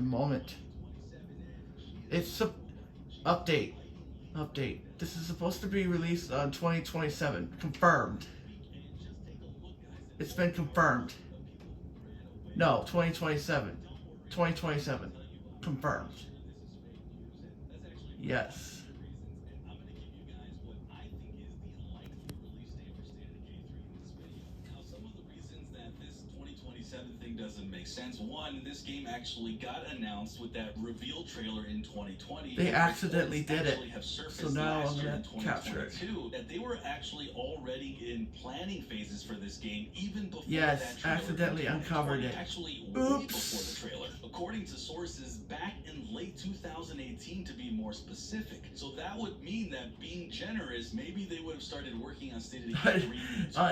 a moment. It's a update. Update. This is supposed to be released on 2027. Confirmed. It's been confirmed. No, 2027. 2027. Confirmed. Yes. Thing doesn't make sense. One, this game actually got announced with that reveal trailer in 2020. They accidentally did it. So now I'm gonna capture it. That they were actually already in planning phases for this game even before yes, that trailer. Accidentally uncovered it. Actually, way before the trailer. According to sources, back in late 2018 to be more specific. So that would mean that being generous, maybe they would have started working on State of Decay 3.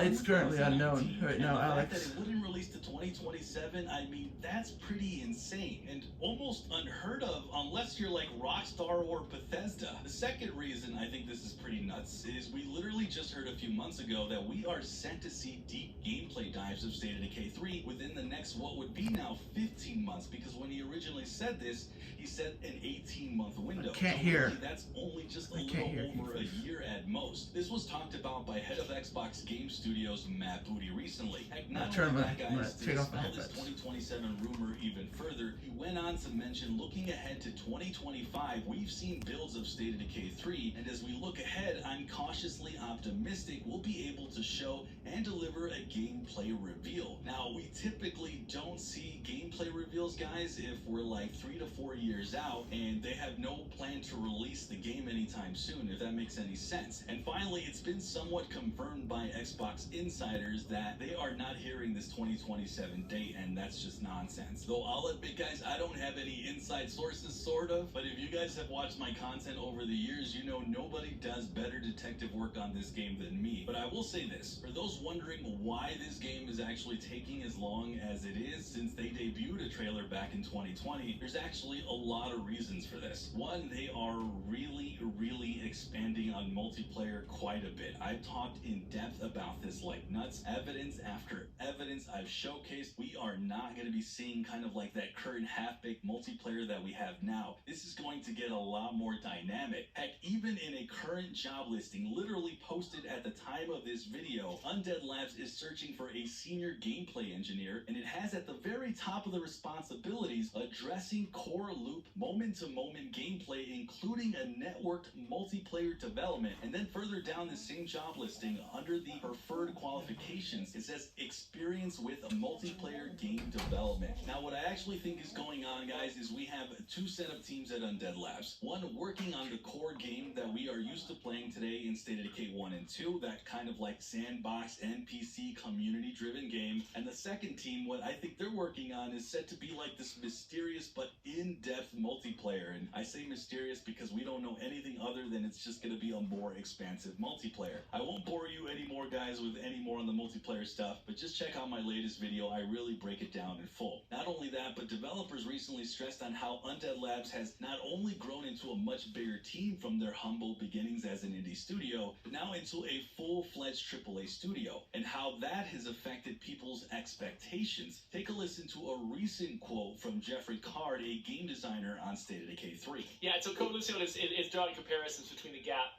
It's currently unknown right now, Alex. That it wouldn't release to 2027, I mean, that's pretty insane and almost unheard of unless you're like Rockstar or Bethesda. The second reason I think this is pretty nuts is we literally just heard a few months ago that we are set to see deep gameplay dives of State of Decay 3 within the next what would be now 15 months, because when he originally said this, he said an 18-month window. I can't hear. That's only just a little over a year at most. This was talked about by head of Xbox Game Studios Matt Booty recently. Heck, not only that, guys, to dispel this 2027 rumor even further, he went on to mention looking ahead to 2025, we've seen builds of State of Decay 3, and as we look ahead, I'm cautiously optimistic we'll be able to show and deliver a gameplay reveal. Now, we typically don't see gameplay reveals, guys, if we're like 3 to 4 years out and they have no plan to release the game anytime soon, if that makes any sense. And finally, it's been somewhat confirmed by Xbox insiders that they are not hearing this 2027 date, and that's just nonsense. Though I'll admit, guys, I don't have any inside sources, sort of, but if you guys have watched my content over the years, you know nobody does better detective work on this game than me. But I will say this, for those wondering why this game is actually taking as long as it is since they debuted a trailer back in 2020, there's actually a lot of reasons for this. One, they are really expanding on multiplayer quite a bit. I've talked in depth about this like nuts. Evidence after evidence I've showcased. We are not going to be seeing kind of like that current half-baked multiplayer that we have now. This is going to get a lot more dynamic. Heck, even in a current job listing literally posted at the time of this video, Undead Labs is searching for a senior gameplay engineer, and it has at the very top of the responsibilities addressing core loop moment-to-moment gameplay, including a networked multiplayer development. And then further down the same job listing, under the preferred qualifications, it says experience with a multiplayer game development. Now, what I actually think is going on, guys, is we have two set of teams at Undead Labs. One working on the core game that we are used to playing today in State of Decay 1 and 2, that kind of like sandbox NPC community-driven game. And the second team, what I think they're working on is set to be like this mysterious but in-depth multiplayer. And I say mysterious because we don't know anything other than it's just going to be a more expansive multiplayer. I won't bore you anymore, guys, with any more on the multiplayer stuff, but just check out my latest video. I really break it down in full. Not only that, but developers recently stressed on how Undead Labs has not only grown into a much bigger team from their humble beginnings as an indie studio, but now into a full-fledged AAA studio, and how that has affected people's expectations. Take a listen to a recent quote from Jeffrey Card, a game designer on State of Decay 3. Yeah, so Coalition is drawing comparisons between the gap,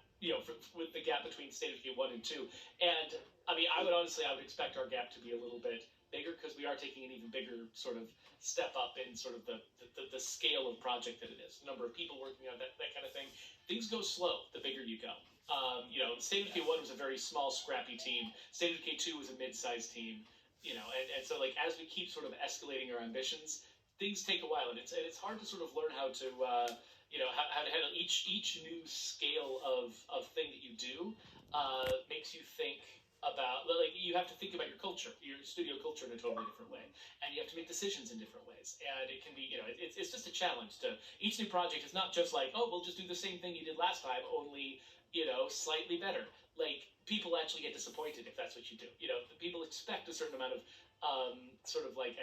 with the gap between State of Decay 1 and 2. And, I mean, I would expect our gap to be a little bit bigger, because we are taking an even bigger sort of step up in sort of the scale of project that it is. Number of people working on that kind of thing. Things go slow the bigger you go. State of Decay 1 was a very small, scrappy team. State of Decay 2 was a mid-sized team. And so like as we keep sort of escalating our ambitions, things take a while, and it's hard to sort of learn how to how to handle each new scale of thing that you do. Makes you think about, like, you have to think about your culture, your studio culture, in a totally different way, and you have to make decisions in different ways. And it can be, it's just a challenge to each new project. Is not just like, oh, we'll just do the same thing you did last time, only slightly better. Like, people actually get disappointed if that's what you do. People expect a certain amount of sort of like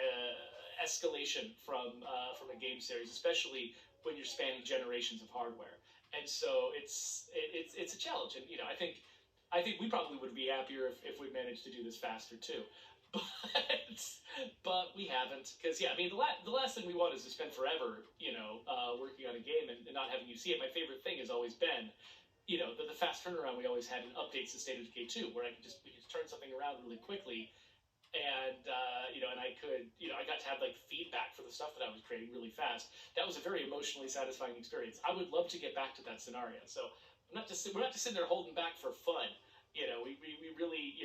escalation from a game series, especially when you're spanning generations of hardware. And so it's a challenge. And I think we probably would be happier if we'd managed to do this faster too. but we haven't, because yeah, I mean the last thing we want is to spend forever, working on a game and not having you see it. My favorite thing has always been, the fast turnaround we always had in updates to State of Decay 2, where we could turn something around really quickly, and and I could, I got to have like feedback for the stuff that I was creating really fast. That was a very emotionally satisfying experience. I would love to get back to that scenario. So we're not just sitting there holding back for fun. We really,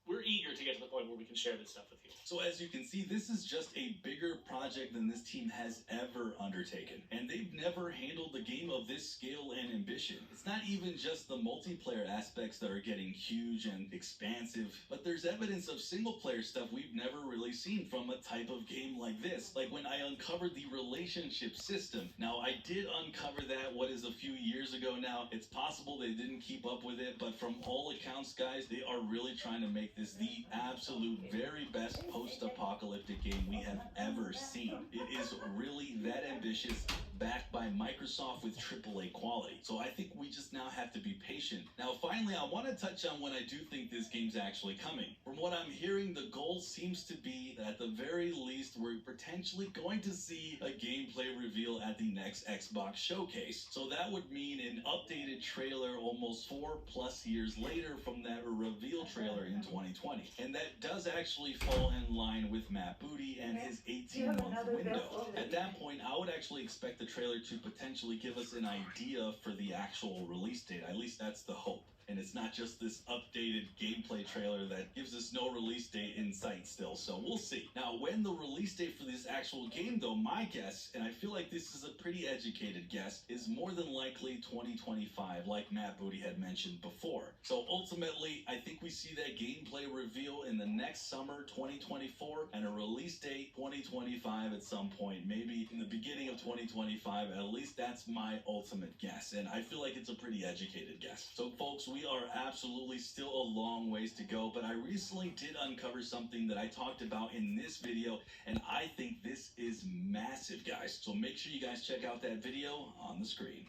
we're eager to get to the point where we can share this stuff with you. So as you can see, this is just a bigger project than this team has ever undertaken. And they've never handled the game of this scale and ambition. It's not even just the multiplayer aspects that are getting huge and expansive, but there's evidence of single player stuff we've never really seen from a type of game like this. Like when I uncovered the relationship system. Now I did uncover that, what is a few years ago now. It's possible they didn't keep up with it, but from all accounts, guys, they are really trying to make this the absolute very best post-apocalyptic game we have ever seen. It is really that ambitious, backed by Microsoft with AAA quality. So I think we just now have to be patient. Now finally, I want to touch on when I do think this game's actually coming. From what I'm hearing, the goal seems to be that at the very least, we're potentially going to see a gameplay reveal at the next Xbox showcase. So that would mean an updated trailer almost 4+ years later from that reveal trailer in 2020. And that does actually fall in line with Matt Booty and his 18-month window. At that point, I would actually expect the trailer to potentially give us an idea for the actual release date. At least that's the hope. And it's not just this updated gameplay trailer that gives us no release date in sight still, so we'll see. Now, when the release date for this actual game, though, my guess, and I feel like this is a pretty educated guess, is more than likely 2025, like Matt Booty had mentioned before. So ultimately, I think we see that gameplay reveal in the next summer, 2024, and a release date 2025 at some point, maybe in the beginning of 2025. At least that's my ultimate guess, and I feel like it's a pretty educated guess. So folks, we are absolutely still a long ways to go, but I recently did uncover something that I talked about in this video, and I think this is massive, guys. So make sure you guys check out that video on the screen.